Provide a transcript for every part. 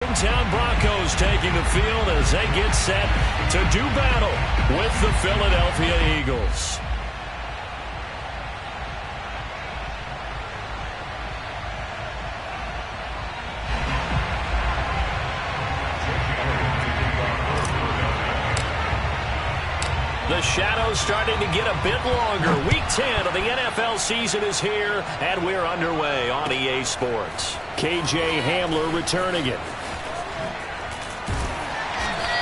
hometown Broncos taking the field as they get set to do battle with the Philadelphia Eagles. The shadow's starting to get a bit longer. Week 10 of the NFL season is here, and we're underway on EA Sports. KJ Hamler returning it.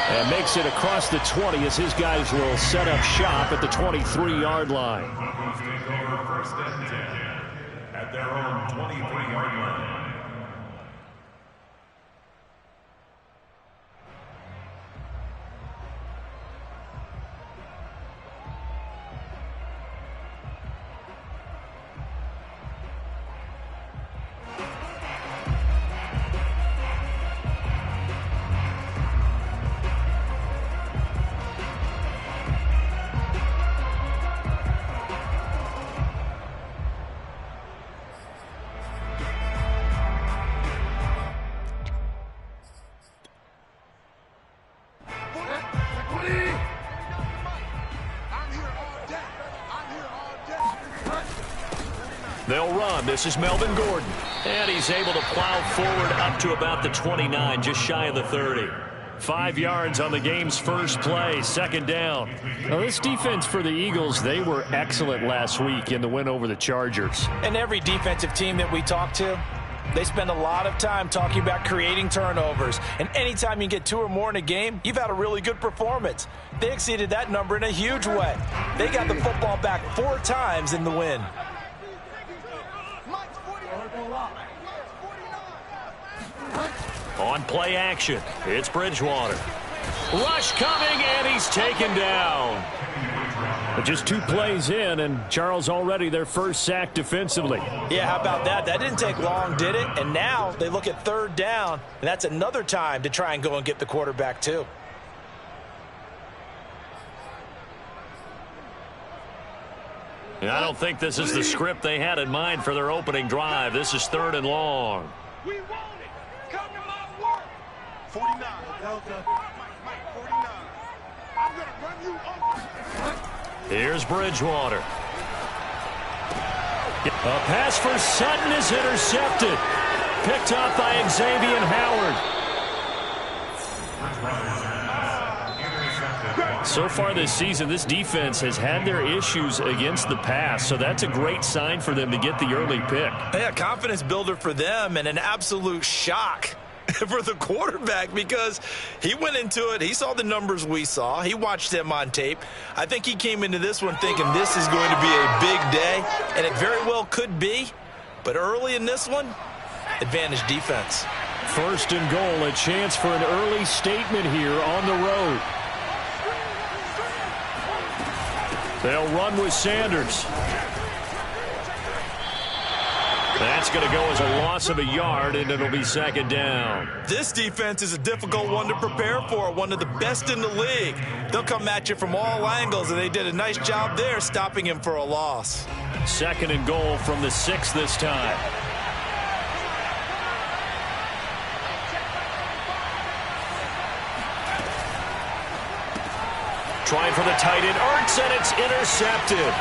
And makes it across the 20 as his guys will set up shop at the 23-yard line. Broncos take over first and 10 at their own 23-yard line. They'll run. This is Melvin Gordon. And he's able to plow forward up to about the 29, just shy of the 30. 5 yards on the game's first play, second down. Now, this defense for the Eagles, they were excellent last week in the win over the Chargers. And every defensive team that we talk to, they spend a lot of time talking about creating turnovers. And anytime you get 2 or more in a game, you've had a really good performance. They exceeded that number in a huge way. They got the football back 4 times in the win. On play action, it's Bridgewater. Rush coming, and he's taken down. But just 2 plays in, and Charles already their first sack defensively. Yeah, how about that? That didn't take long, did it? And now they look at 3rd down, and that's another time to try and go and get the quarterback too. I don't think this is the script they had in mind for their opening drive. This is 3rd and long. We want it. Come to my work. 49. Delta. Mike, 49. I'm going to run you over. Here's Bridgewater. A pass for Sutton is intercepted. Picked up by Xavier Howard. So far this season, this defense has had their issues against the pass, so that's a great sign for them to get the early pick. Yeah, confidence builder for them and an absolute shock for the quarterback because he went into it. He saw the numbers we saw. He watched them on tape. I think he came into this one thinking this is going to be a big day, and it very well could be. But early in this one, advantage defense. 1st and goal, a chance for an early statement here on the road. They'll run with Sanders. That's going to go as a loss of a yard, and it'll be 2nd down. This defense is a difficult one to prepare for, one of the best in the league. They'll come at you from all angles, and they did a nice job there stopping him for a loss. 2nd and goal from the 6 this time. Trying for the tight end, Ertz, and it's intercepted.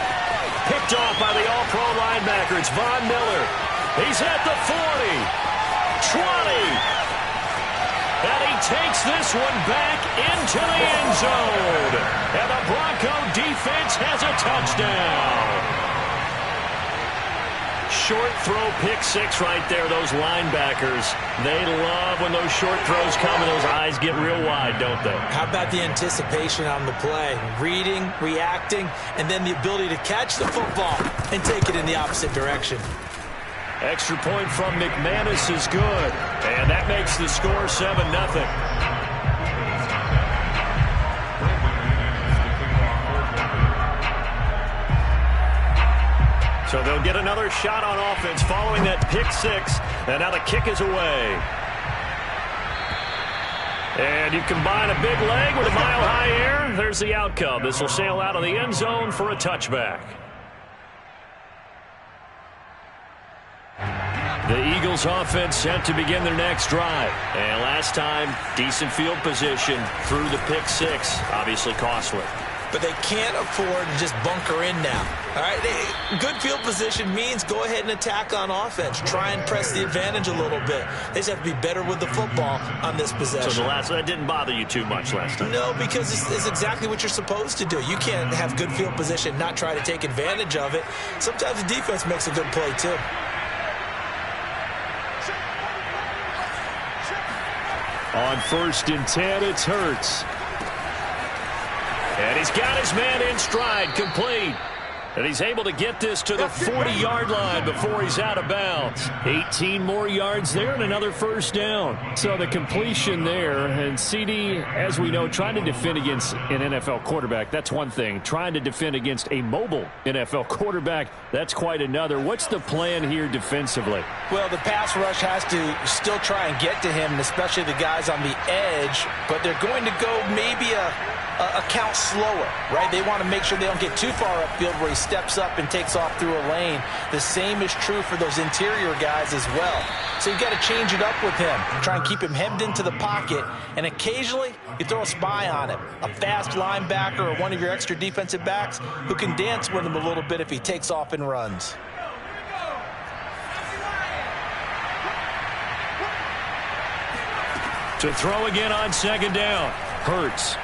Picked off by the all-pro linebacker. It's Von Miller. He's at the 40, 20. And he takes this one back into the end zone. And the Bronco defense has a touchdown. Short throw, pick 6 right there. Those linebackers, they love when those short throws come and those eyes get real wide, don't they? How about the anticipation on the play? Reading, reacting, and then the ability to catch the football and take it in the opposite direction. Extra point from McManus is good. And that makes the score 7-0. So they'll get another shot on offense following that pick 6. And now the kick is away. And you combine a big leg with a mile-high air. There's the outcome. This will sail out of the end zone for a touchback. The Eagles offense set to begin their next drive. And last time, decent field position through the pick six. Obviously costly. But they can't afford to just bunker in now. All right, good field position means go ahead and attack on offense. Try and press the advantage a little bit. They just have to be better with the football on this possession. So that didn't bother you too much last time? No, because it's exactly what you're supposed to do. You can't have good field position, not try to take advantage of it. Sometimes the defense makes a good play too. On 1st and 10, it's Hurts. And he's got his man in stride, complete. And he's able to get this to the 40-yard line before he's out of bounds. 18 more yards there and another first down. So the completion there, and CD, as we know, trying to defend against an NFL quarterback, that's one thing. Trying to defend against a mobile NFL quarterback, that's quite another. What's the plan here defensively? Well, the pass rush has to still try and get to him, and especially the guys on the edge, but they're going to go maybe a count slower, right? They want to make sure they don't get too far upfield where he steps up and takes off through a lane. The same is true for those interior guys as well. So you've got to change it up with him. Try and keep him hemmed into the pocket, and occasionally you throw a spy on him, a fast linebacker or one of your extra defensive backs who can dance with him a little bit if he takes off and runs. To throw again on 2nd down. Hurts.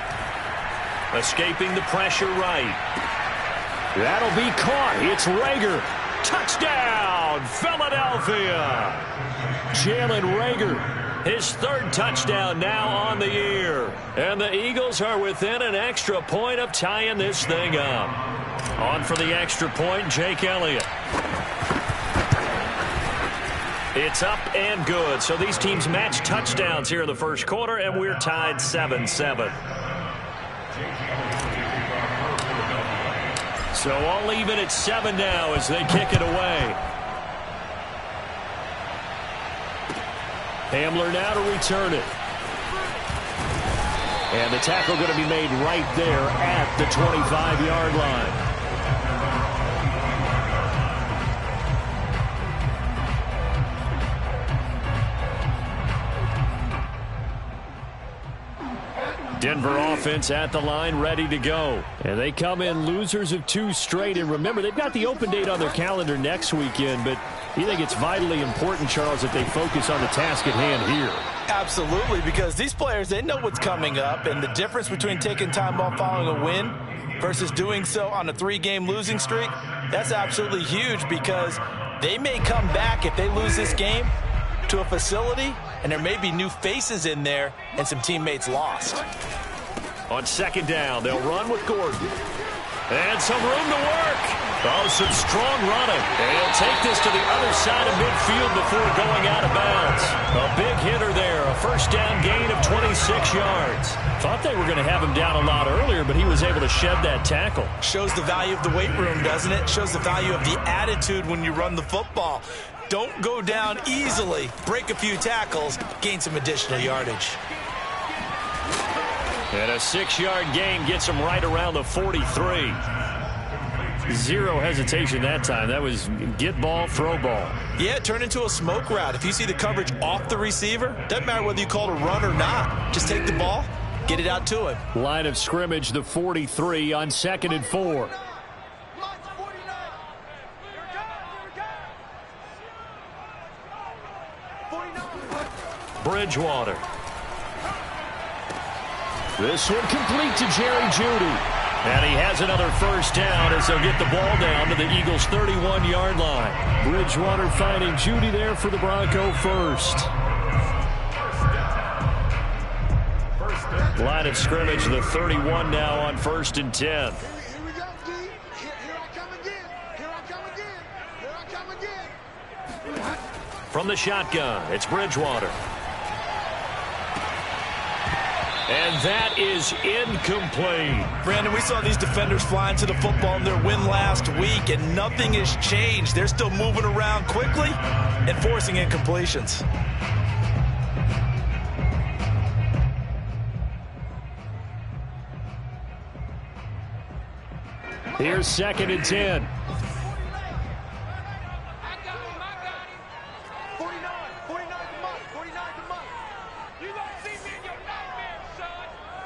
Escaping the pressure right. That'll be caught. It's Reagor. Touchdown, Philadelphia. Jalen Reagor. His 3rd touchdown now on the year. And the Eagles are within an extra point of tying this thing up. On for the extra point, Jake Elliott. It's up and good. So these teams match touchdowns here in the first quarter, and we're tied 7-7. So all even at 7 now as they kick it away. Hamler now to return it. And the tackle going to be made right there at the 25-yard line. Denver offense at the line, ready to go. And they come in losers of 2 straight. And remember, they've got the open date on their calendar next weekend, but you think it's vitally important, Charles, that they focus on the task at hand here? Absolutely, because these players, they know what's coming up, and the difference between taking time off following a win versus doing so on a 3-game losing streak, that's absolutely huge, because they may come back if they lose this game to a facility, and there may be new faces in there and some teammates lost. On 2nd down, they'll run with Gordon. And some room to work. Oh, some strong running. And he'll take this to the other side of midfield before going out of bounds. A big hitter there. A first down gain of 26 yards. Thought they were going to have him down a lot earlier, but he was able to shed that tackle. Shows the value of the weight room, doesn't it? Shows the value of the attitude when you run the football. Don't go down easily. Break a few tackles. Gain some additional yardage. And a 6-yard gain gets him right around the 43. Zero hesitation that time. That was get ball, throw ball. Yeah, it turned into a smoke route. If you see the coverage off the receiver, doesn't matter whether you call it a run or not. Just take the ball, get it out to him. Line of scrimmage, the 43 on 2nd and 4. Bridgewater. This one complete to Jerry Jeudy. And he has another first down as they'll get the ball down to the Eagles' 31-yard line. Bridgewater finding Jeudy there for the Bronco first. Line of scrimmage, the 31 now on 1st and 10. Here we go, D. Here I come again. Here I come again. Here I come again. From the shotgun, it's Bridgewater. And that is incomplete. Brandon, we saw these defenders flying to the football in their win last week, and nothing has changed. They're still moving around quickly and forcing incompletions. Here's 2nd and 10.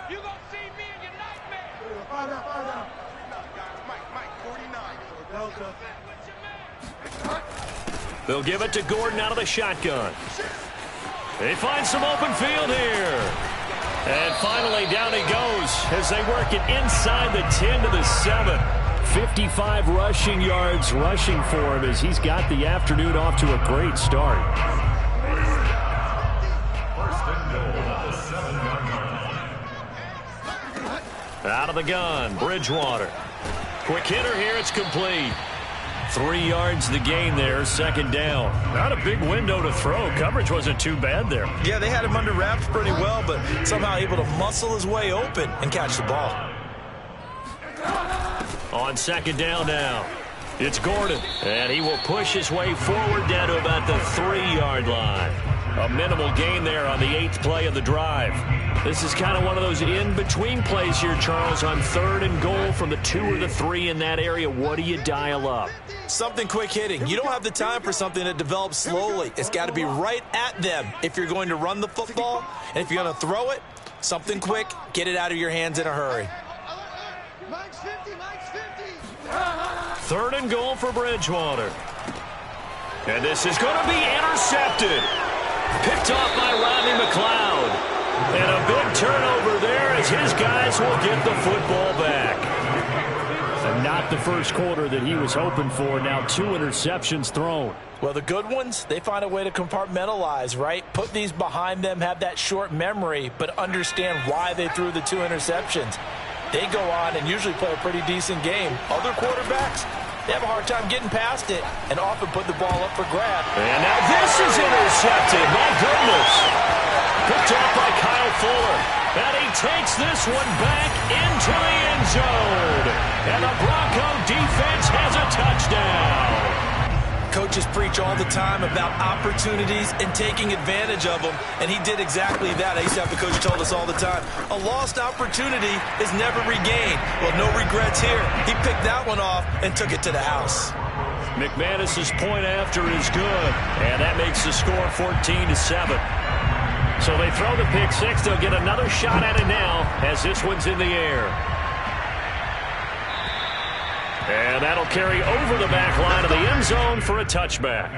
You gonna see me in your nightmare. Fire down. Mike, 49. Delta. They'll give it to Gordon out of the shotgun. They find some open field here. And finally, down he goes as they work it inside the 10 to the 7. 55 rushing yards rushing for him as he's got the afternoon off to a great start. Out of the gun, Bridgewater. Quick hitter here, it's complete. 3 yards the gain there, second down. Not a big window to throw. Coverage wasn't too bad there. Yeah, they had him under wraps pretty well, but somehow able to muscle his way open and catch the ball. On second down now, it's Gordon, and he will push his way forward down to about the 3-yard line. A minimal gain there on the 8th play of the drive. This is kind of one of those in-between plays here, Charles, on 3rd and goal from the 2 or the 3 in that area. What do you dial up? Something quick hitting. You don't have the time for something that develops slowly. It's got to be right at them if you're going to run the football. And if you're going to throw it, something quick, get it out of your hands in a hurry. Mike's 50. 3rd and goal for Bridgewater. And this is going to be intercepted. Picked off by Rodney McLeod. And a big turnover there as his guys will get the football back. And not the first quarter that he was hoping for. Now 2 interceptions thrown. Well, the good ones, they find a way to compartmentalize, right? Put these behind them, have that short memory, but understand why they threw the 2 interceptions. They go on and usually play a pretty decent game. Other quarterbacks, they have a hard time getting past it and often put the ball up for grab. And now this is intercepted. My goodness. Picked off by Kyle Fuller. And he takes this one back into the end zone. And the Bronco defense has a touchdown. Coaches preach all the time about opportunities and taking advantage of them, and he did exactly that. I used to have the coach told us all the time, a lost opportunity is never regained. Well, no regrets here. He picked that one off and took it to the house. McManus's point after is good, and that makes the score 14-7. So they throw the pick six. They'll get another shot at it now as this one's in the air. And that'll carry over the back line of the end zone for a touchback.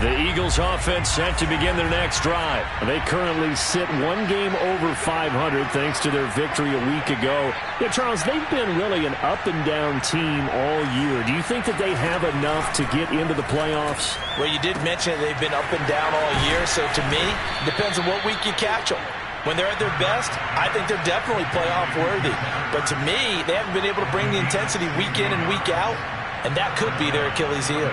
The Eagles offense set to begin their next drive. They currently sit 1 game over 500 thanks to their victory a week ago. Yeah, Charles, they've been really an up-and-down team all year. Do you think that they have enough to get into the playoffs? Well, you did mention they've been up and down all year, so to me, it depends on what week you catch them. When they're at their best, I think they're definitely playoff worthy. But to me, they haven't been able to bring the intensity week in and week out, and that could be their Achilles heel.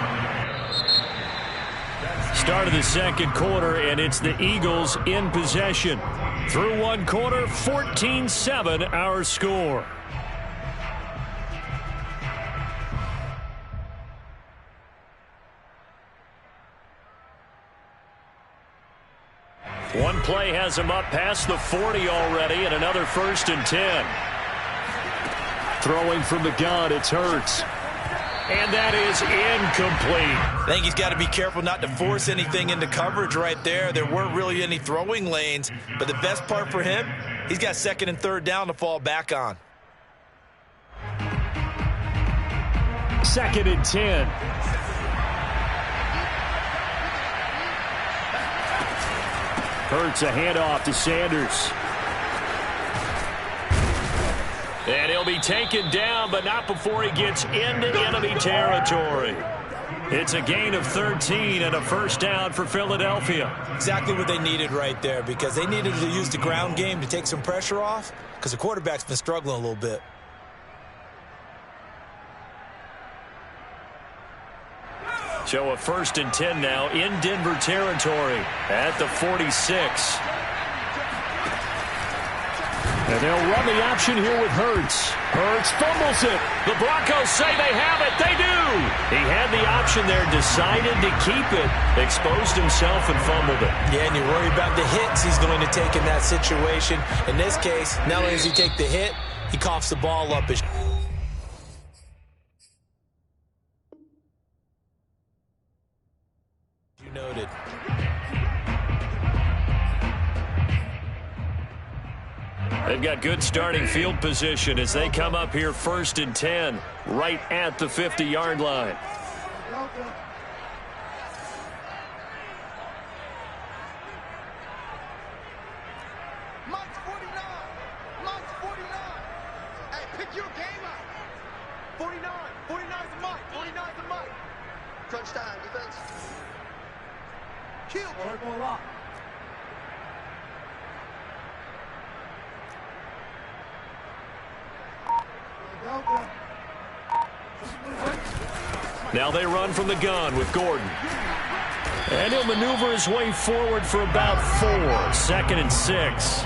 Start of the second quarter, and it's the Eagles in possession. Through 1 quarter, 14-7 our score. One play has him up past the 40 already, and another 1st and 10. Throwing from the gun, it's Hurts. And that is incomplete. I think he's got to be careful not to force anything into coverage right there. There weren't really any throwing lanes, but the best part for him, he's got 2nd and 3rd down to fall back on. 2nd and 10. Hurts a handoff to Sanders. And he'll be taken down, but not before he gets into enemy territory. It's a gain of 13 and a 1st down for Philadelphia. Exactly what they needed right there, because they needed to use the ground game to take some pressure off, because the quarterback's been struggling a little bit. So a 1st and 10 now in Denver territory at the 46. And they'll run the option here with Hurts. Hurts fumbles it. The Broncos say they have it. They do. He had the option there, decided to keep it, exposed himself and fumbled it. Yeah, and you worry about the hits he's going to take in that situation. In this case, not only does he take the hit, He coughs the ball up as you noted. They've got good starting field position as they come up here 1st and 10, right at the 50-yard line. Mike's 49. Mike's 49. Hey, pick your game up. 49. 49's the Mike. 49's the Mike. Crunch time, defense. Kill. Now they run from the gun with Gordon. And he'll maneuver his way forward for about 4. 2nd and 6.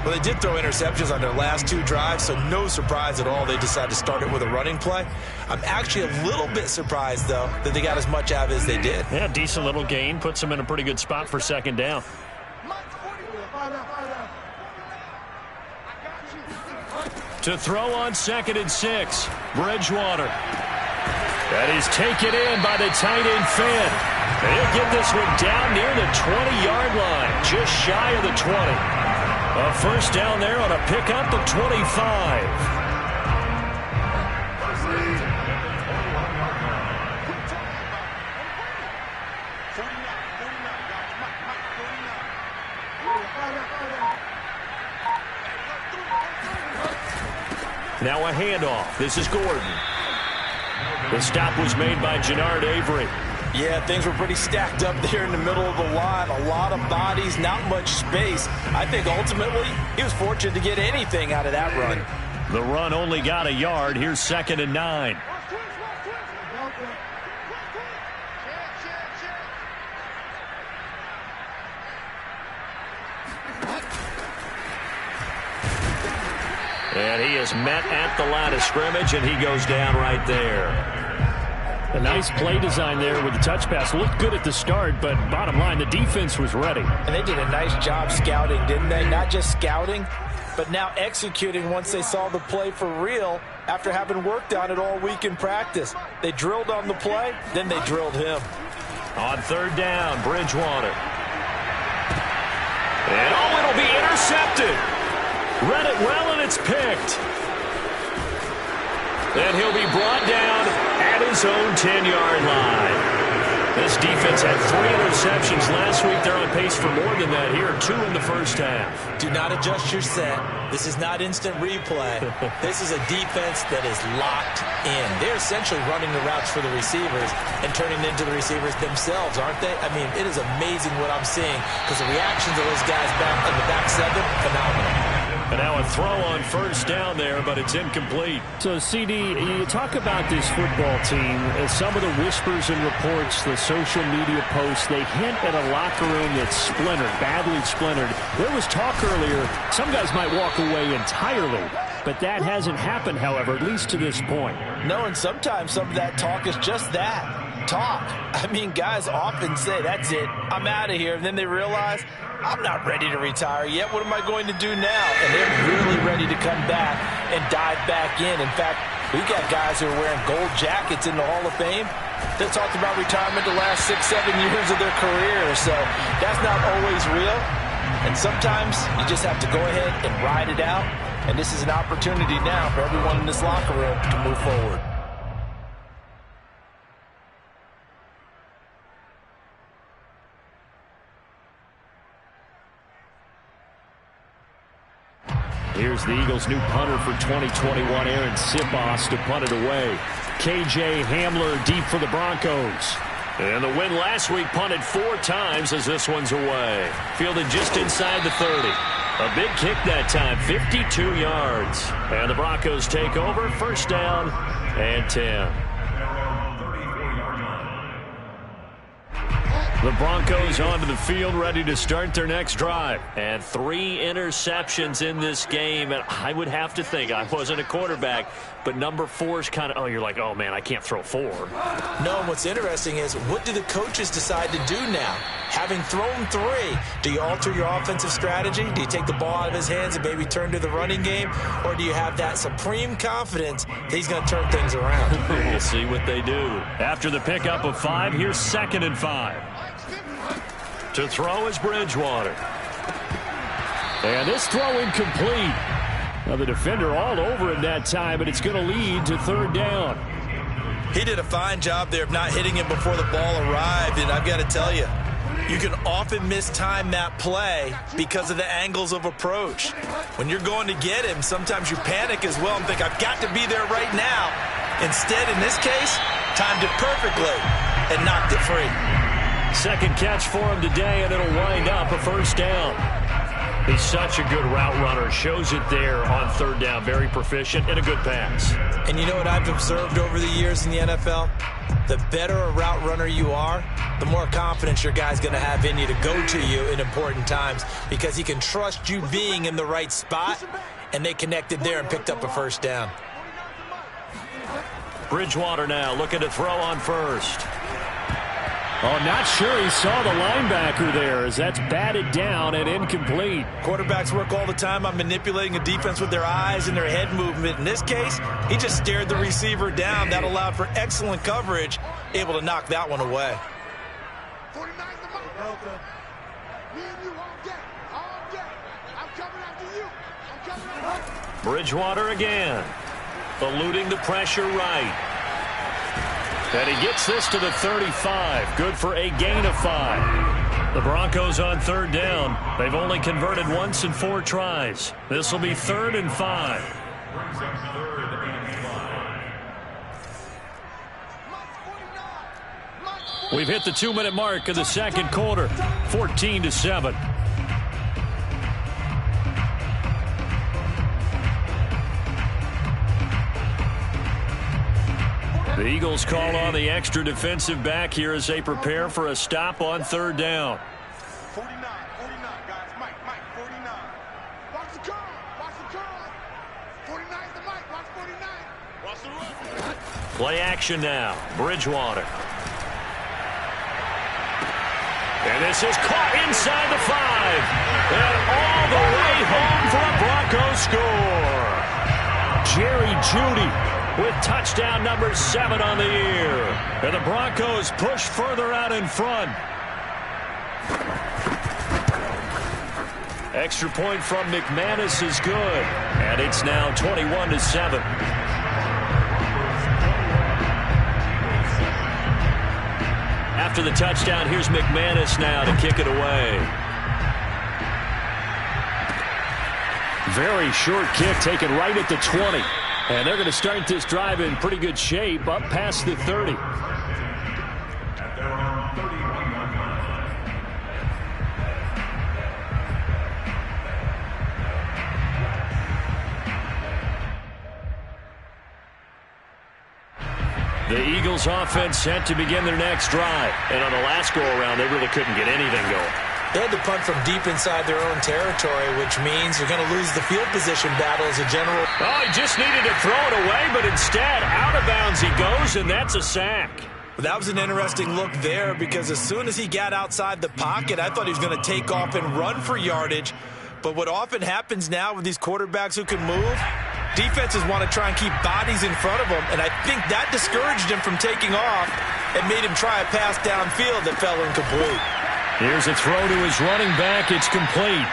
Well, they did throw interceptions on their last 2 drives, so no surprise at all they decided to start it with a running play. I'm actually a little bit surprised, though, that they got as much out of it as they did. Yeah, decent little gain. Puts them in a pretty good spot for 2nd down. To throw on 2nd and 6, Bridgewater. That is taken in by the tight end Finn. He'll get this one down near the 20-yard line, just shy of the 20. A 1st down there on a pickup of 25. Now a handoff. This is Gordon. The stop was made by Jannard Avery. Yeah, things were pretty stacked up there in the middle of the line. A lot of bodies, not much space. I think ultimately he was fortunate to get anything out of that run. The run only got a yard. Here's 2nd and 9. And he is met at the line of scrimmage, and he goes down right there. A nice play design there with the touch pass. Looked good at the start, but bottom line, the defense was ready. And they did a nice job scouting, didn't they? Not just scouting, but now executing once they saw the play for real after having worked on it all week in practice. They drilled on the play, then they drilled him. On 3rd down, Bridgewater. And it'll be intercepted. Read it well, and it's picked. And he'll be brought down at his own 10-yard line. This defense had 3 interceptions last week. They're on pace for more than that here. 2 in the 1st half. Do not adjust your set. This is not instant replay. This is a defense that is locked in. They're essentially running the routes for the receivers and turning it into the receivers themselves, aren't they? I mean, it is amazing what I'm seeing because the reactions of those guys back in the back 7, phenomenal. And now a throw on 1st down there, but it's incomplete. So, CD, you talk about this football team, some of the whispers and reports, the social media posts, they hint at a locker room that's splintered, badly splintered. There was talk earlier, some guys might walk away entirely, but that hasn't happened, however, at least to this point. No, and sometimes some of that talk is just that, talk. I mean, guys often say, that's it, I'm out of here, and then they realize, I'm not ready to retire yet. What am I going to do now? And they're really ready to come back and dive back in. In fact, we've got guys who are wearing gold jackets in the Hall of Fame that talked about retirement the last 6-7 years of their career. So that's not always real. And sometimes you just have to go ahead and ride it out. And this is an opportunity now for everyone in this locker room to move forward. Here's the Eagles' new punter for 2021, Aaron Sipos, to punt it away. K.J. Hamler deep for the Broncos. And the win last week punted 4 times as this one's away. Fielded just inside the 30. A big kick that time, 52 yards. And the Broncos take over, 1st down and 10. The Broncos onto the field, ready to start their next drive. And 3 interceptions in this game. And I would have to think, I wasn't a quarterback, but number 4 is kind of, you're like, oh, man, I can't throw 4. No, and what's interesting is, what do the coaches decide to do now? Having thrown 3, do you alter your offensive strategy? Do you take the ball out of his hands and maybe turn to the running game? Or do you have that supreme confidence that he's going to turn things around? We'll see what they do. After the pickup of 5, here's 2nd and 5. To throw is Bridgewater. And this throw incomplete. Now the defender all over it that time, but it's going to lead to 3rd down. He did a fine job there of not hitting him before the ball arrived, and I've got to tell you, you can often mistime that play because of the angles of approach. When you're going to get him, sometimes you panic as well and think, I've got to be there right now. Instead, in this case, timed it perfectly and knocked it free. 2nd catch for him today, and it'll wind up a 1st down. He's such a good route runner. Shows it there on 3rd down. Very proficient and a good pass. And you know what I've observed over the years in the NFL? The better a route runner you are, the more confidence your guy's going to have in you to go to you in important times, because he can trust you being in the right spot, and they connected there and picked up a 1st down. Bridgewater now looking to throw on 1st. Oh, not sure he saw the linebacker there as that's batted down and incomplete. Quarterbacks work all the time on manipulating a defense with their eyes and their head movement. In this case, he just stared the receiver down. That allowed for excellent coverage, able to knock that one away. 49's the mark. Me and you all day. All day. I'm coming after you. I'm coming after you. Bridgewater again. Eluding the pressure right. And he gets this to the 35. Good for a gain of 5. The Broncos on 3rd down. They've only converted once in 4 tries. This will be 3rd and 5. We've hit the 2-minute mark of the 2nd quarter. 14-7. The Eagles call on the extra defensive back here as they prepare for a stop on 3rd down. 49, guys. Mike, 49. Watch the curl. Watch the curl. 49's the Mike. Watch 49. Watch the run. Play action now. Bridgewater. And this is caught inside the 5. And all the way home for a Broncos score. Jerry Jeudy with touchdown number 7 on the year. And the Broncos push further out in front. Extra point from McManus is good. And it's now 21-7. After the touchdown, here's McManus now to kick it away. Very short kick taken right at the 20. And they're going to start this drive in pretty good shape up past the 30. The Eagles offense set to begin their next drive. And on the last go-around, they really couldn't get anything going. They had to punt from deep inside their own territory, which means you're going to lose the field position battle as a general. Oh, he just needed to throw it away, but instead, out of bounds he goes, and that's a sack. That was an interesting look there, because as soon as he got outside the pocket, I thought he was going to take off and run for yardage. But what often happens now with these quarterbacks who can move, defenses want to try and keep bodies in front of them, and I think that discouraged him from taking off and made him try a pass downfield that fell incomplete. Here's a throw to his running back. It's complete.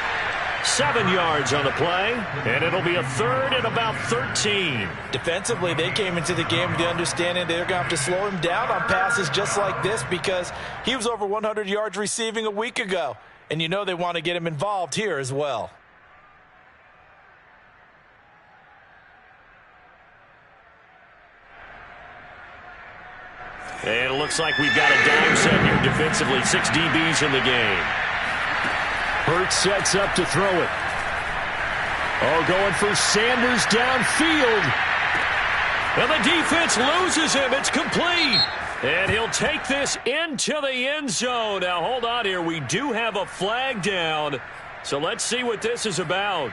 7 yards on the play, and it'll be a 3rd and about 13. Defensively, they came into the game with the understanding they're going to have to slow him down on passes just like this, because he was over 100 yards receiving a week ago. And you know they want to get him involved here as well. And it looks like we've got a dime set here defensively. 6 DBs in the game. Hurts sets up to throw it. Oh, going for Sanders downfield. And the defense loses him. It's complete. And he'll take this into the end zone. Now, hold on here. We do have a flag down. So let's see what this is about.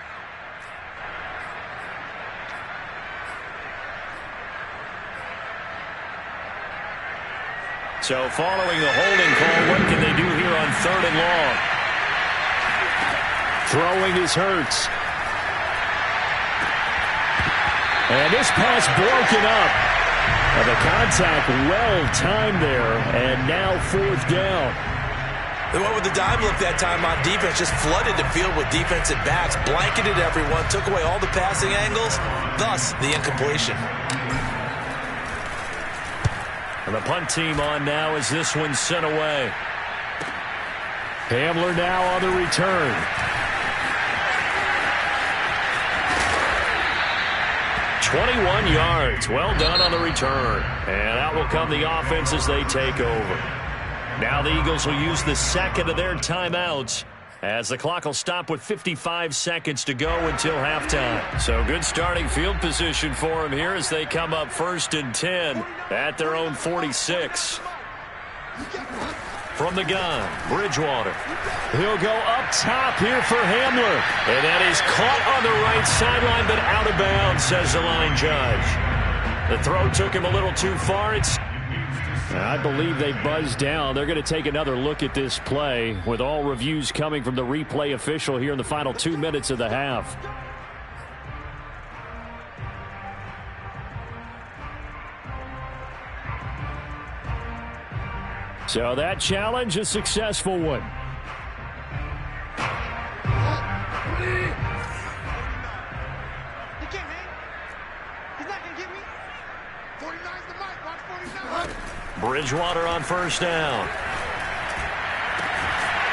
So following the holding call, what can they do here on 3rd and long? Throwing is Hurts. And this pass broken up. And the contact well-timed there. And now 4th down. They went with the dime look that time on defense, just flooded the field with defensive backs, blanketed everyone, took away all the passing angles, thus the incompletion. And the punt team on now as this one's sent away. Hamler now on the return. "21 yards. Well done on the return. And out will come the offense as they take over. Now the Eagles will use the second of their timeouts as the clock will stop with 55 seconds to go until halftime. So good starting field position for them here as they come up 1st and 10 at their own 46. From the gun, Bridgewater. He'll go up top here for Hamler. And that is caught on the right sideline, but out of bounds, says the line judge. The throw took him a little too far. I believe they buzzed down. They're going to take another look at this play with all reviews coming from the replay official here in the final 2 minutes of the half. So that challenge, a successful one. He can't hang. He's not going to get me. 49's the mic. Watch 49. Bridgewater on 1st down.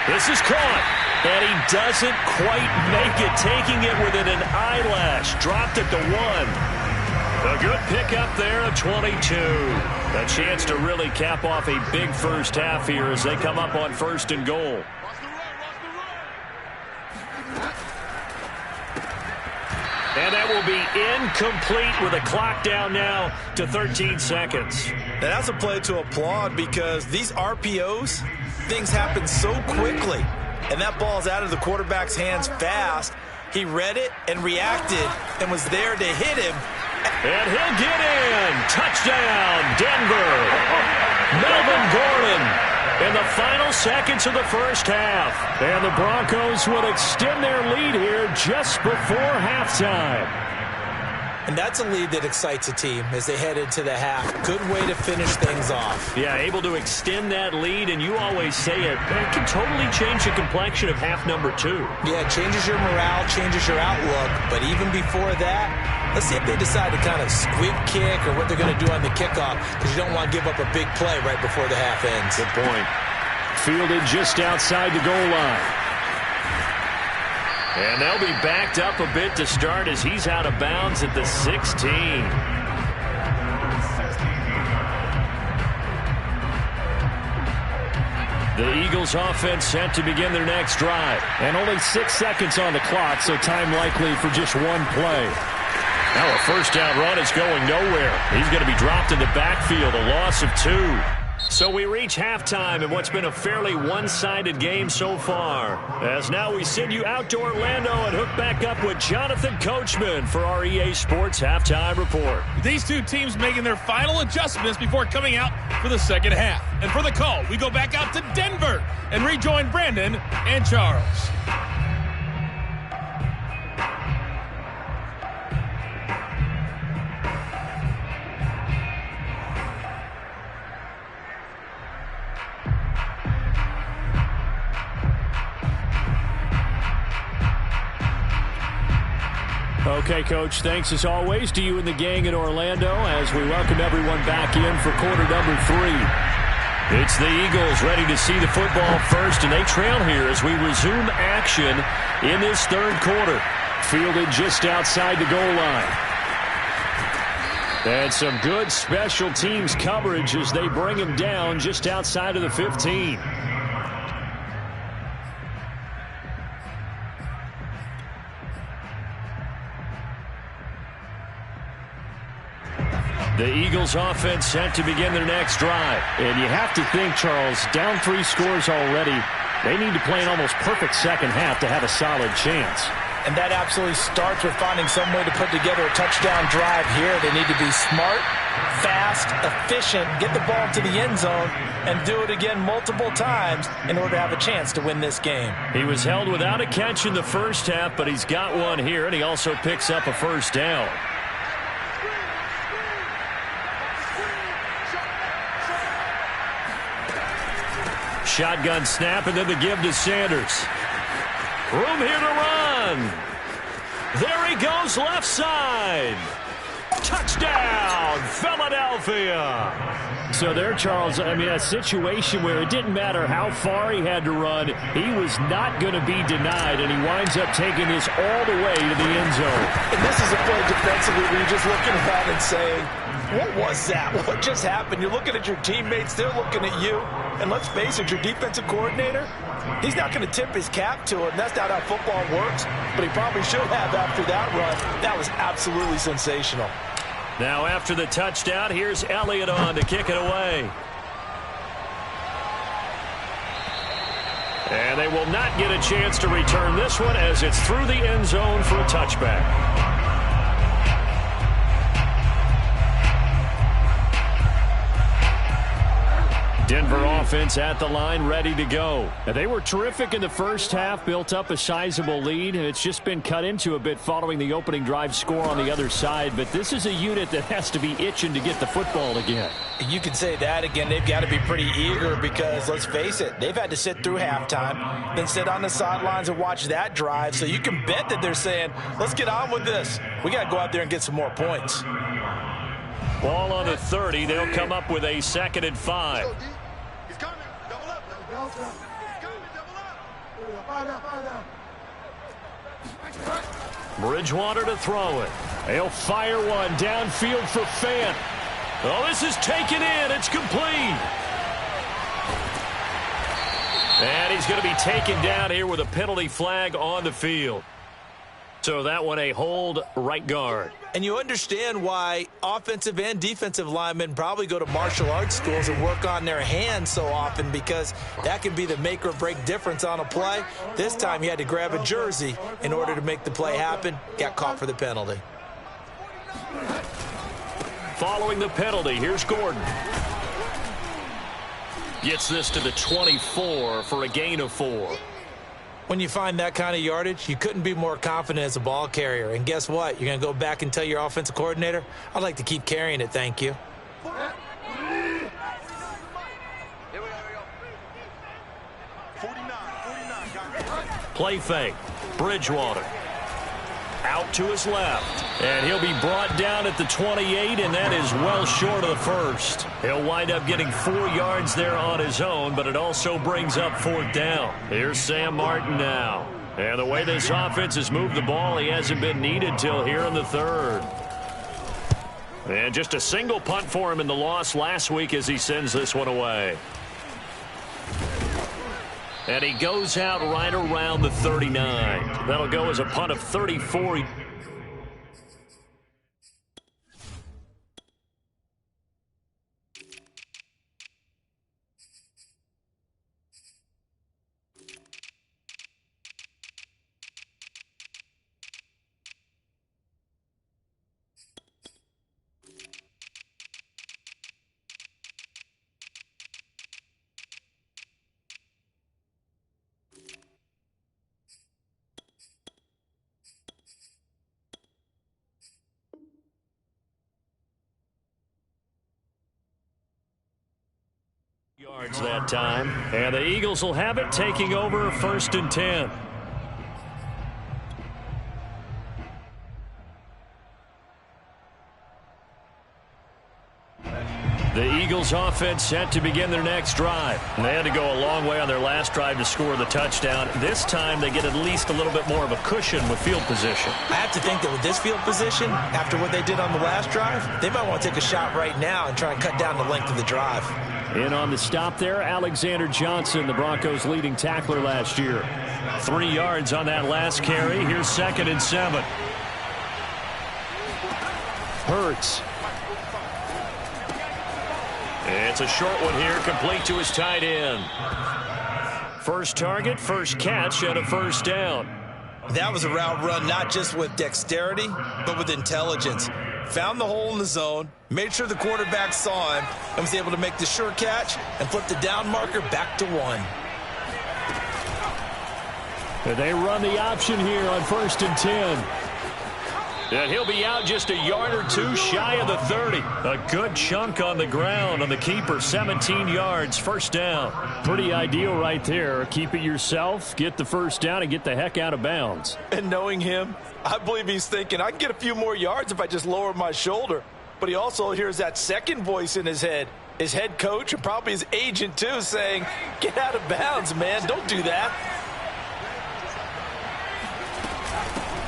This is caught. And he doesn't quite make it, taking it within an eyelash. Dropped it to 1. A good pickup there of 22. A chance to really cap off a big first half here as they come up on 1st and goal. And that will be incomplete with a clock down now to 13 seconds. And that's a play to applaud because these RPOs, things happen so quickly. And that ball's out of the quarterback's hands fast. He read it and reacted and was there to hit him. And he'll get in. Touchdown, Denver. Melvin Gordon in the final seconds of the first half. And the Broncos would extend their lead here just before halftime. And that's a lead that excites a team as they head into the half. Good way to finish things off. Yeah, able to extend that lead, and you always say it can totally change the complexion of half number 2. Yeah, it changes your morale, changes your outlook. But even before that, let's see if they decide to kind of squib kick or what they're going to do on the kickoff, because you don't want to give up a big play right before the half ends. Good point. Fielded just outside the goal line. And they'll be backed up a bit to start as he's out of bounds at the 16. The Eagles offense set to begin their next drive. And only 6 seconds on the clock, so time likely for just one play. Now a first down run is going nowhere. He's going to be dropped in the backfield, a loss of 2. So we reach halftime in what's been a fairly one-sided game so far. As now we send you out to Orlando and hook back up with Jonathan Coachman for our EA Sports Halftime Report. These two teams making their final adjustments before coming out for the second half. And for the call, we go back out to Denver and rejoin Brandon and Charles. Okay, Coach, thanks as always to you and the gang in Orlando as we welcome everyone back in for quarter number 3. It's the Eagles ready to see the football first, and they trail here as we resume action in this third quarter. Fielded just outside the goal line. And some good special teams coverage as they bring him down just outside of the 15. The Eagles offense set to begin their next drive. And you have to think, Charles, down 3 scores already. They need to play an almost perfect second half to have a solid chance. And that absolutely starts with finding some way to put together a touchdown drive here. They need to be smart, fast, efficient, get the ball to the end zone, and do it again multiple times in order to have a chance to win this game. He was held without a catch in the first half, but he's got one here, and he also picks up a first down. Shotgun snap, and then the give to Sanders. Room here to run. There he goes, left side. Touchdown, Philadelphia. So there, Charles, I mean, a situation where it didn't matter how far he had to run. He was not going to be denied, and he winds up taking this all the way to the end zone. And this is a play defensively where you're just looking around and saying, what was that? What just happened? You're looking at your teammates. They're looking at you. And let's face it, your defensive coordinator, he's not going to tip his cap to it. That's not how football works. But he probably should have after that run. That was absolutely sensational. Now after the touchdown, here's Elliott on to kick it away. And they will not get a chance to return this one as it's through the end zone for a touchback. Denver offense at the line, ready to go. Now, they were terrific in the first half, built up a sizable lead, and it's just been cut into a bit following the opening drive score on the other side. But this is a unit that has to be itching to get the football again. You can say that again. They've got to be pretty eager because, let's face it, they've had to sit through halftime, then sit on the sidelines and watch that drive. So you can bet that they're saying, let's get on with this. We got to go out there and get some more points. Ball on the 30. They'll come up with a 2nd and 5. He's coming. Double up. He's coming. Double up. Bridgewater to throw it. They'll fire one downfield for Fant. Oh, this is taken in. It's complete. And he's going to be taken down here with a penalty flag on the field. So that one a hold, right guard. And you understand why offensive and defensive linemen probably go to martial arts schools and work on their hands so often, because that can be the make or break difference on a play. This time he had to grab a jersey in order to make the play happen. Got caught for the penalty. Following the penalty, here's Gordon. Gets this to the 24 for a gain of 4. When you find that kind of yardage, you couldn't be more confident as a ball carrier. And guess what? You're going to go back and tell your offensive coordinator, I'd like to keep carrying it, thank you. Play fake. Bridgewater. Out to his left. And he'll be brought down at the 28, and that is well short of the first. He'll wind up getting 4 yards there on his own, but it also brings up 4th down. Here's Sam Martin now. And the way this offense has moved the ball, he hasn't been needed till here in the 3rd. And just a single punt for him in the loss last week as he sends this one away. And he goes out right around the 39. That'll go as a punt of 34. Yards that time, and the Eagles will have it, taking over 1st and 10. The Eagles offense set to begin their next drive. And they had to go a long way on their last drive to score the touchdown. This time they get at least a little bit more of a cushion with field position. I have to think that with this field position, after what they did on the last drive, they might want to take a shot right now and try and cut down the length of the drive. In on the stop there, Alexander Johnson, the Broncos' leading tackler last year. 3 yards on that last carry. Here's 2nd and 7. Hurts. It's a short one here, complete to his tight end. First target, first catch, and a first down. That was a route run not just with dexterity, but with intelligence. Found the hole in the zone, made sure the quarterback saw him, and was able to make the sure catch and flip the down marker back to 1. And they run the option here on 1st and 10. And he'll be out just a yard or two shy of the 30. A good chunk on the ground on the keeper, 17 yards, first down. Pretty ideal right there. Keep it yourself, get the first down, and get the heck out of bounds. And knowing him, I believe he's thinking, I can get a few more yards if I just lower my shoulder. But he also hears that second voice in his head, his head coach and probably his agent too, saying, get out of bounds, man, don't do that.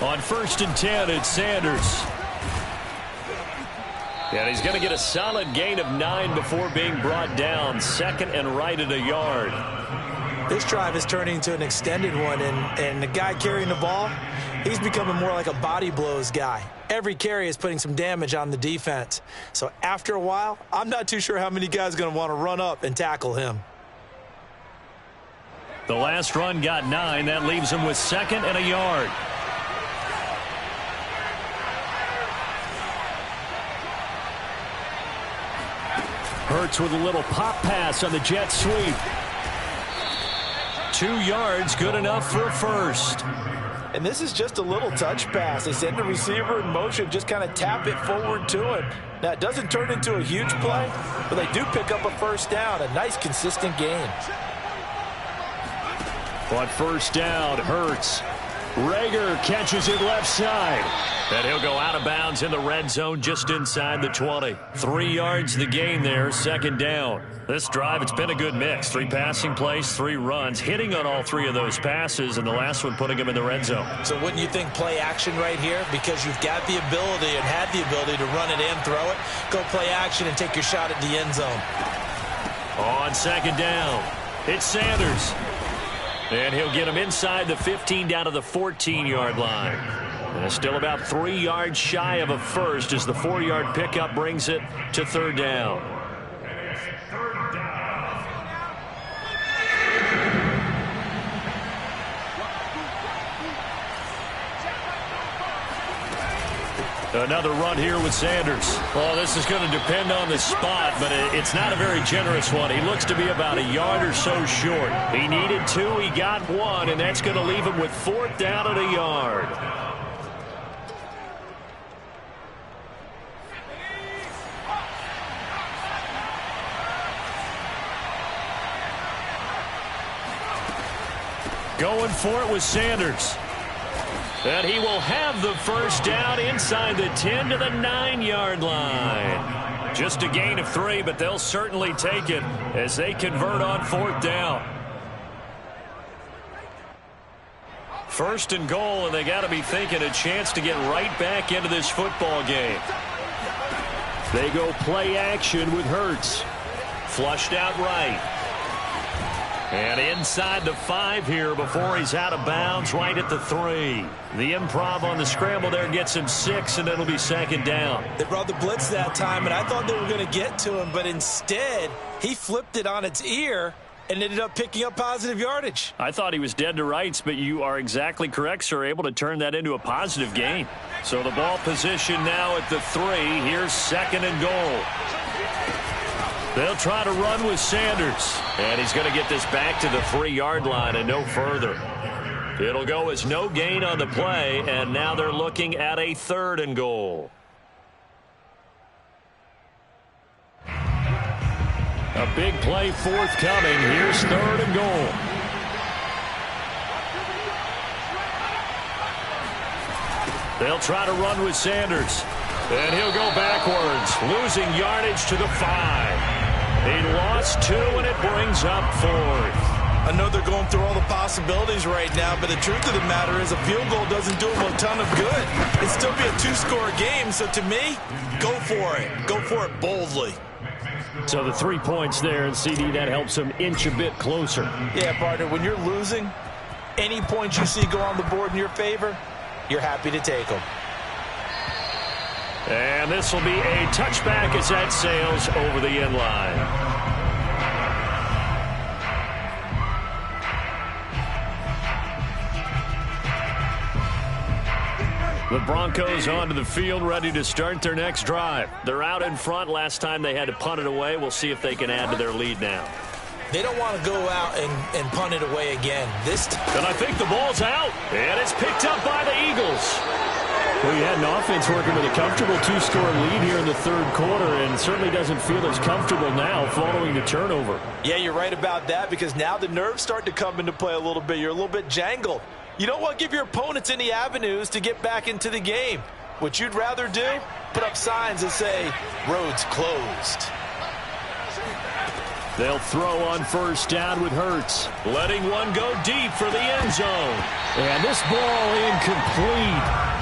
On 1st and 10, it's Sanders. And he's going to get a solid gain of 9 before being brought down. 2nd and right at a yard. This drive is turning into an extended one, and the guy carrying the ball, he's becoming more like a body blows guy. Every carry is putting some damage on the defense. So after a while, I'm not too sure how many guys are going to want to run up and tackle him. The last run got 9. That leaves him with 2nd and a yard. Hurts with a little pop pass on the jet sweep. 2 yards, good enough for a first. And this is just a little touch pass. They send the receiver in motion, just kind of tap it forward to him. Now, it doesn't turn into a huge play, but they do pick up a first down, a nice, consistent gain. On 1st down, Hurts. Rager catches it left side. And he'll go out of bounds in the red zone just inside the 20. 3 yards the gain there, 2nd down. This drive, it's been a good mix. 3 passing plays, 3 runs, hitting on all 3 of those passes, and the last one putting him in the red zone. So wouldn't you think play action right here? Because you've got the ability and had the ability to run it and throw it. Go play action and take your shot at the end zone. On 2nd down, it's Sanders. And he'll get him inside the 15 down to the 14-yard line. And still about 3 yards shy of a first as the 4-yard pickup brings it to 3rd down. Another run here with Sanders. Well, this is going to depend on the spot, but it's not a very generous one. He looks to be about a yard or so short. He needed 2, he got 1, and that's going to leave him with 4th down at a yard. Going for it with Sanders. And he will have the first down inside the 10 to the 9-yard line. Just a gain of 3, but they'll certainly take it as they convert on 4th down. 1st and goal, and they got to be thinking a chance to get right back into this football game. They go play action with Hurts. Flushed out right. And inside the 5 here before he's out of bounds right at the 3. The improv on the scramble there gets him 6, and it'll be 2nd down. They brought the blitz that time, and I thought they were going to get to him, but instead he flipped it on its ear and ended up picking up positive yardage. I thought he was dead to rights, but you are exactly correct, sir. Able to turn that into a positive gain. So the ball position now at the 3. Here's 2nd and goal. They'll try to run with Sanders. And he's going to get this back to the 3-yard line and no further. It'll go as no gain on the play, and now they're looking at a 3rd and goal. A big play forthcoming. Here's 3rd and goal. They'll try to run with Sanders. And he'll go backwards, losing yardage to the 5. He lost 2, and it brings up 4th. I know they're going through all the possibilities right now, but the truth of the matter is a field goal doesn't do them a ton of good. It'd still be a 2-score game, so to me, go for it. Go for it boldly. So the 3 points there, and CD, that helps him inch a bit closer. Yeah, partner, when you're losing, any points you see go on the board in your favor, you're happy to take them. And this will be a touchback as that sails over the end line. The Broncos onto the field, ready to start their next drive. They're out in front. Last time they had to punt it away. We'll see if they can add to their lead now. They don't want to go out and punt it away again. And I think the ball's out. And it's picked up by the Eagles. Well, you had an offense working with a comfortable two-score lead here in the third quarter, and certainly doesn't feel as comfortable now following the turnover. Yeah, you're right about that, because now the nerves start to come into play a little bit. You're a little bit jangled. You don't want to give your opponents any avenues to get back into the game. What you'd rather do, put up signs that say, roads closed. They'll throw on first down with Hurts. Letting one go deep for the end zone. And this ball incomplete.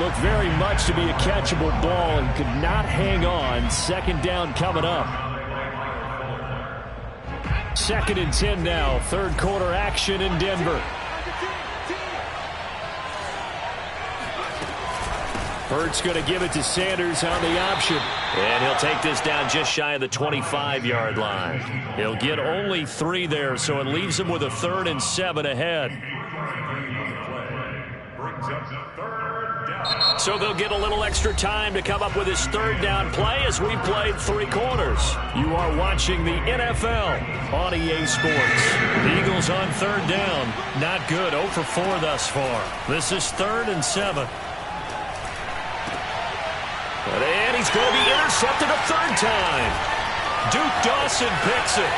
Looked very much to be a catchable ball and could not hang on. Second down coming up. 2nd and 10 now. Third quarter action in Denver. Hurts going to give it to Sanders on the option. And he'll take this down just shy of the 25-yard line. He'll get only 3 there, so it leaves him with a 3rd and 7 ahead. So they'll get a little extra time to come up with his 3rd down play as we played 3 quarters. You are watching the NFL on EA Sports. The Eagles on 3rd down. Not good. 0 for 4 thus far. This is 3rd and 7. And he's going to be intercepted a 3rd time. Duke Dawson picks it.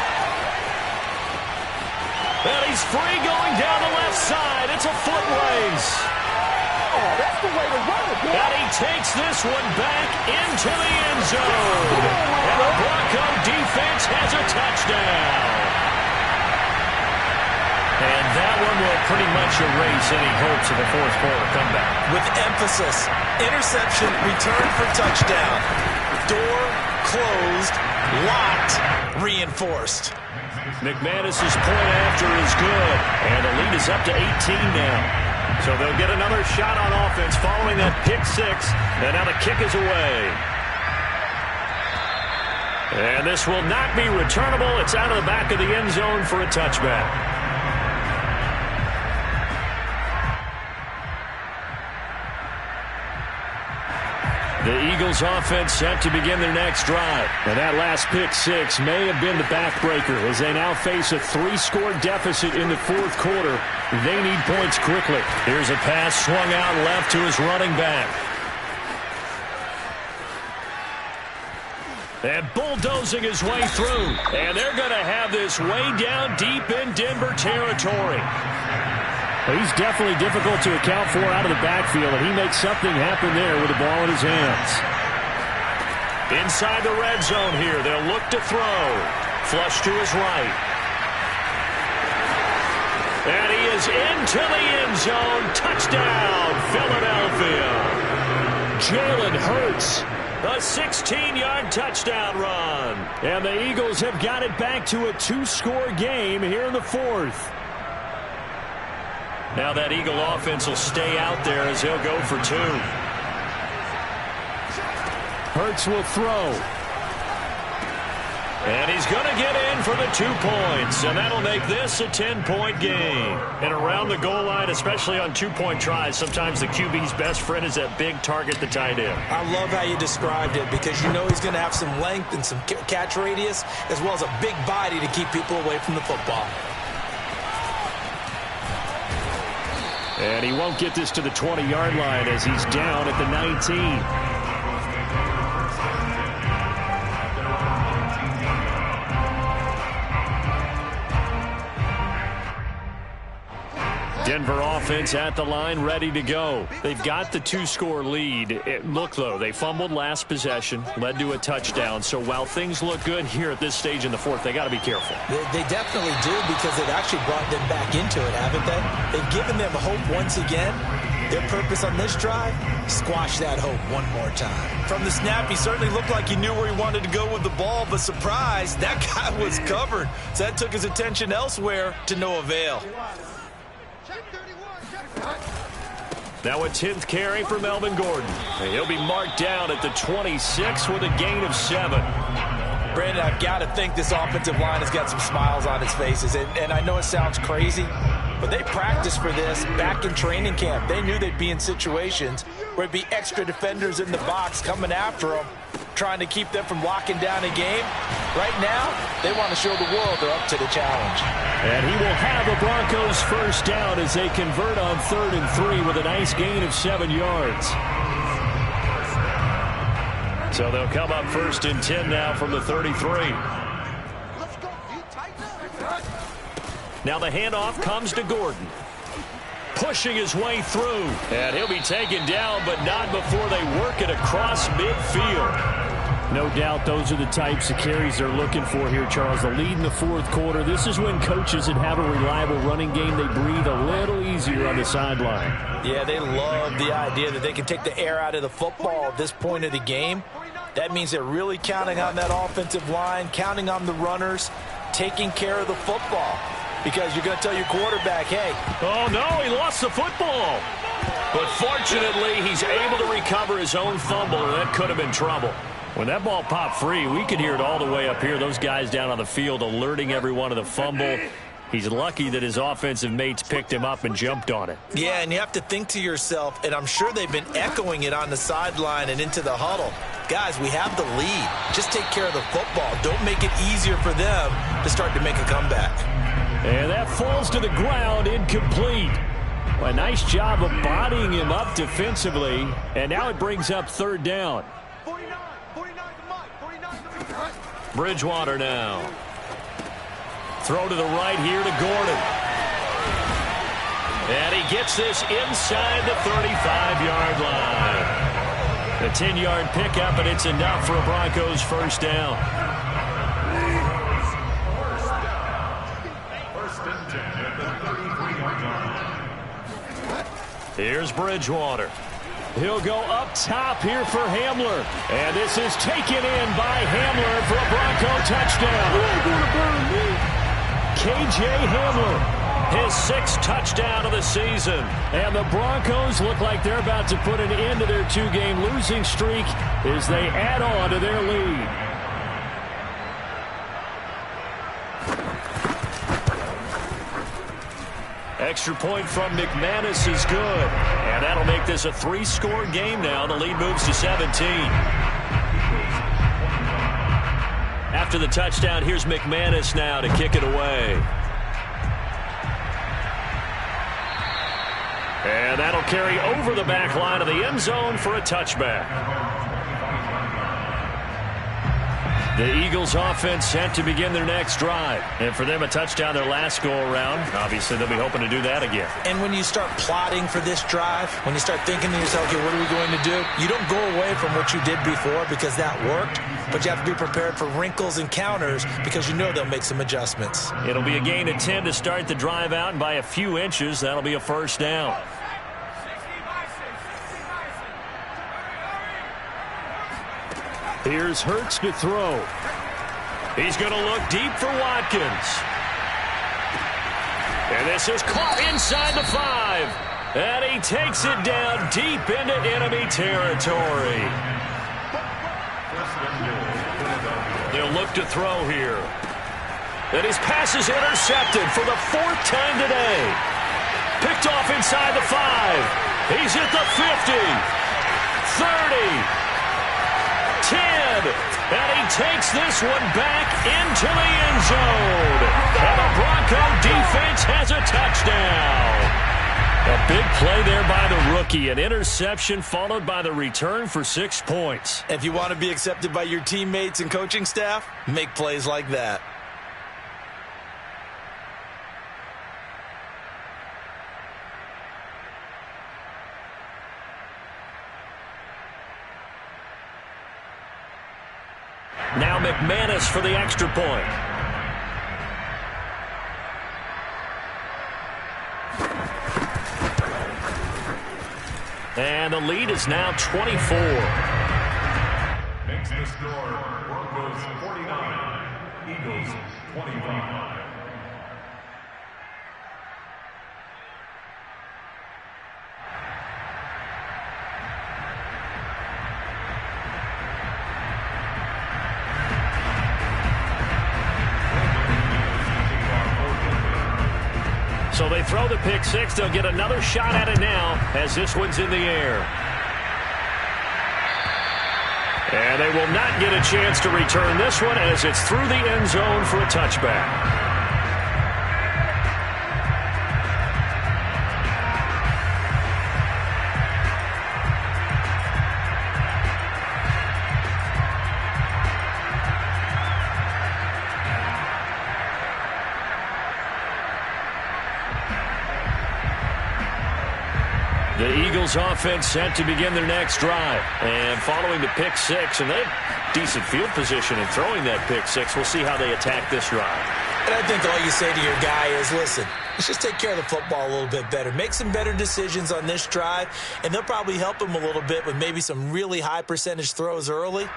And he's free going down the left side. It's a foot race. Oh, that's the way to run it, boy. And he takes this one back into the end zone. And the Bronco defense has a touchdown. And that one will pretty much erase any hopes of a fourth quarter comeback. With emphasis, interception, return for touchdown. Door closed, locked, reinforced. McManus's point after is good. And the lead is up to 18 now. So they'll get another shot on offense following that pick 6. And now the kick is away. And this will not be returnable. It's out of the back of the end zone for a touchback. The Eagles offense set to begin their next drive. And that last pick 6 may have been the backbreaker as they now face a 3-score deficit in the 4th quarter. They need points quickly. Here's a pass swung out left to his running back. And bulldozing his way through. And they're going to have this way down deep in Denver territory. Well, he's definitely difficult to account for out of the backfield, and he makes something happen there with the ball in his hands. Inside the red zone here, they'll look to throw. Flush to his right. And he is into the end zone. Touchdown, Philadelphia. Jalen Hurts. A 16-yard touchdown run. And the Eagles have got it back to a 2-score game here in the 4th. Now that Eagle offense will stay out there as he'll go for 2. Hurts will throw. And he's going to get in for the 2 points. And that'll make this a 10-point game. And around the goal line, especially on 2-point tries, sometimes the QB's best friend is that big target, the tight end. I love how you described it, because you know he's going to have some length and some catch radius, as well as a big body to keep people away from the football. And he won't get this to the 20-yard line as he's down at the 19. Denver offense at the line, ready to go. They've got the 2-score lead. Look, though, they fumbled last possession, led to a touchdown. So while things look good here at this stage in the 4th, they got to be careful. They definitely do, because they've actually brought them back into it, haven't they? They've given them hope once again. Their purpose on this drive, squash that hope one more time. From the snap, he certainly looked like he knew where he wanted to go with the ball, but surprise, that guy was covered. So that took his attention elsewhere to no avail. Now a 10th carry for Melvin Gordon. And he'll be marked down at the 26 with a gain of 7. Brandon, I've got to think this offensive line has got some smiles on its faces. And I know it sounds crazy, but they practiced for this back in training camp. They knew they'd be in situations where it'd be extra defenders in the box coming after them, trying to keep them from locking down a game. Right now, they want to show the world they're up to the challenge. And he will have a Broncos first down as they convert on 3rd and 3 with a nice gain of 7 yards. So they'll come up 1st and 10 now from the 33. Now the handoff comes to Gordon. Pushing his way through. And he'll be taken down, but not before they work it across midfield. No doubt those are the types of carries they're looking for here, Charles. The lead in the 4th quarter. This is when coaches that have a reliable running game, they breathe a little easier on the sideline. Yeah, they love the idea that they can take the air out of the football at this point of the game. That means they're really counting on that offensive line, counting on the runners, taking care of the football. Because you're going to tell your quarterback, hey. Oh, no, he lost the football. But fortunately, he's able to recover his own fumble, and that could have been trouble. When that ball popped free, we could hear it all the way up here. Those guys down on the field alerting everyone of the fumble. He's lucky that his offensive mates picked him up and jumped on it. Yeah, and you have to think to yourself, and I'm sure they've been echoing it on the sideline and into the huddle. Guys, we have the lead. Just take care of the football. Don't make it easier for them to start to make a comeback. And that falls to the ground, incomplete. A nice job of bodying him up defensively. And now it brings up 3rd down. Bridgewater now. Throw to the right here to Gordon. And he gets this inside the 35-yard line. A 10-yard pickup, and it's enough for a Broncos first down. Here's Bridgewater. He'll go up top here for Hamler. And this is taken in by Hamler for a Bronco touchdown. KJ Hamler, his 6th touchdown of the season. And the Broncos look like they're about to put an end to their 2-game losing streak as they add on to their lead. Extra point from McManus is good. And that'll make this a 3-score game now. The lead moves to 17. After the touchdown, here's McManus now to kick it away. And that'll carry over the back line of the end zone for a touchback. The Eagles offense set to begin their next drive. And for them, a touchdown their last go-around. Obviously, they'll be hoping to do that again. And when you start plotting for this drive, when you start thinking to yourself, okay, what are we going to do? You don't go away from what you did before because that worked. But you have to be prepared for wrinkles and counters because you know they'll make some adjustments. It'll be a gain of 10 to start the drive out, and by a few inches, that'll be a first down. Here's Hurts to throw. He's going to look deep for Watkins. And this is caught inside the 5. And he takes it down deep into enemy territory. They'll look to throw here. And his pass is intercepted for the 4th time today. Picked off inside the 5. He's at the 50. 30. 10, and he takes this one back into the end zone. And the Bronco defense has a touchdown. A big play there by the rookie. An interception followed by the return for 6 points. If you want to be accepted by your teammates and coaching staff, make plays like that. Now McManus for the extra point. And the lead is now 24. Makes the score Broncos 49, Eagles 25. So they throw the pick six. They'll get another shot at it now as this one's in the air. And they will not get a chance to return this one as it's through the end zone for a touchback. The Eagles offense set to begin their next drive. And following the pick six, and they have decent field position in throwing that pick six. We'll see how they attack this drive. And I think all you say to your guy is, listen, let's just take care of the football a little bit better. Make some better decisions on this drive, and they'll probably help him a little bit with maybe some really high percentage throws early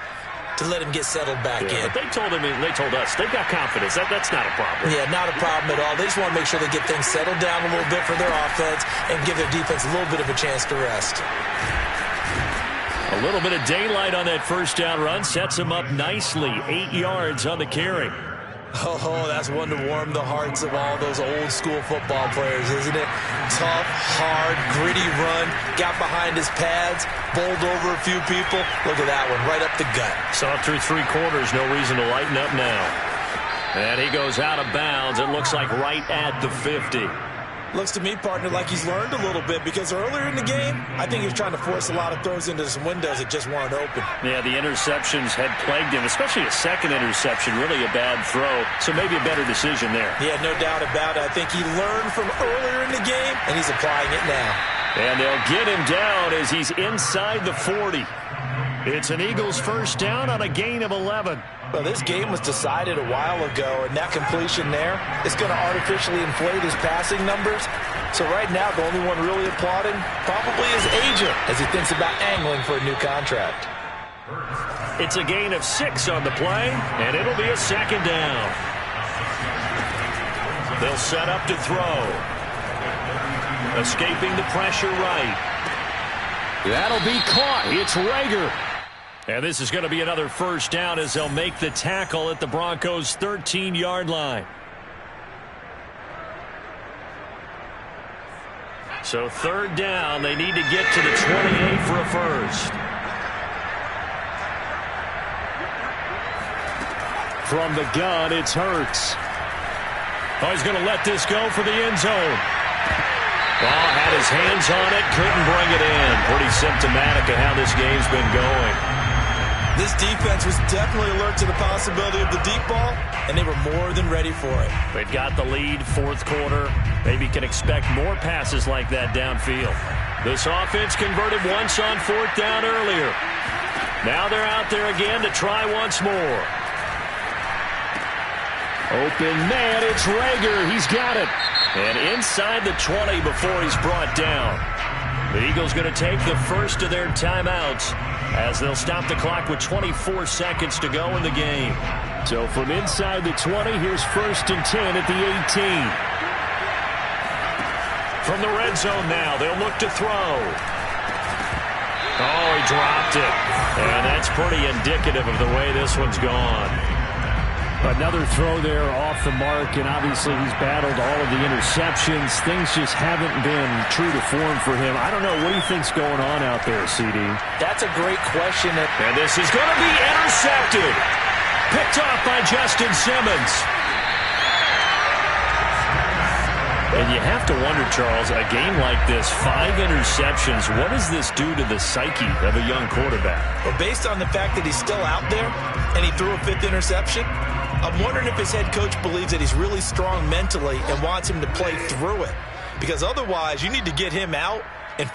to let him get settled back in. But they told us, they've got confidence. That's not a problem. Yeah, not a problem at all. They just want to make sure they get things settled down a little bit for their offense and give their defense a little bit of a chance to rest. A little bit of daylight on that first down run sets him up nicely. 8 yards on the carry. Oh, that's one to warm the hearts of all those old school football players, isn't it? Tough, hard, gritty run. Got behind his pads, bowled over a few people. Look at that one, right up the gut. Saw it through 3 quarters. No reason to lighten up now. And he goes out of bounds. It looks like right at the 50. Looks to me, partner, like he's learned a little bit because earlier in the game, I think he was trying to force a lot of throws into some windows that just weren't open. Yeah, the interceptions had plagued him, especially a second interception, really a bad throw. So maybe a better decision there. Yeah, no doubt about it. I think he learned from earlier in the game, and he's applying it now. And they'll get him down as he's inside the 40. It's an Eagles first down on a gain of 11. Well, this game was decided a while ago, and that completion there is going to artificially inflate his passing numbers. So right now, the only one really applauding probably his agent as he thinks about angling for a new contract. It's a gain of 6 on the play, and it'll be a second down. They'll set up to throw. Escaping the pressure right. That'll be caught. It's Rager. And this is going to be another first down as they'll make the tackle at the Broncos' 13-yard line. So third down, they need to get to the 28 for a first. From the gun, it's Hurts. Oh, he's going to let this go for the end zone. Ball had his hands on it, couldn't bring it in. Pretty symptomatic of how this game's been going. This defense was definitely alert to the possibility of the deep ball, and they were more than ready for it. They've got the lead, fourth quarter. Maybe can expect more passes like that downfield. This offense converted once on fourth down earlier. Now they're out there again to try once more. Open man, it's Rager. He's got it. And inside the 20 before he's brought down. The Eagles going to take the first of their timeouts as they'll stop the clock with 24 seconds to go in the game. So from inside the 20, here's 1st and 10 at the 18. From the red zone now, they'll look to throw. Oh, he dropped it. And that's pretty indicative of the way this one's gone. Another throw there off the mark, and obviously he's battled all of the interceptions. Things just haven't been true to form for him. I don't know. What do you think's going on out there, CD? That's a great question. And this is going to be intercepted. Picked off by Justin Simmons. And you have to wonder, Charles, a game like this, 5 interceptions, what does this do to the psyche of a young quarterback? Well, based on the fact that he's still out there and he threw a 5th interception, I'm wondering if his head coach believes that he's really strong mentally and wants him to play through it. Because otherwise, you need to get him out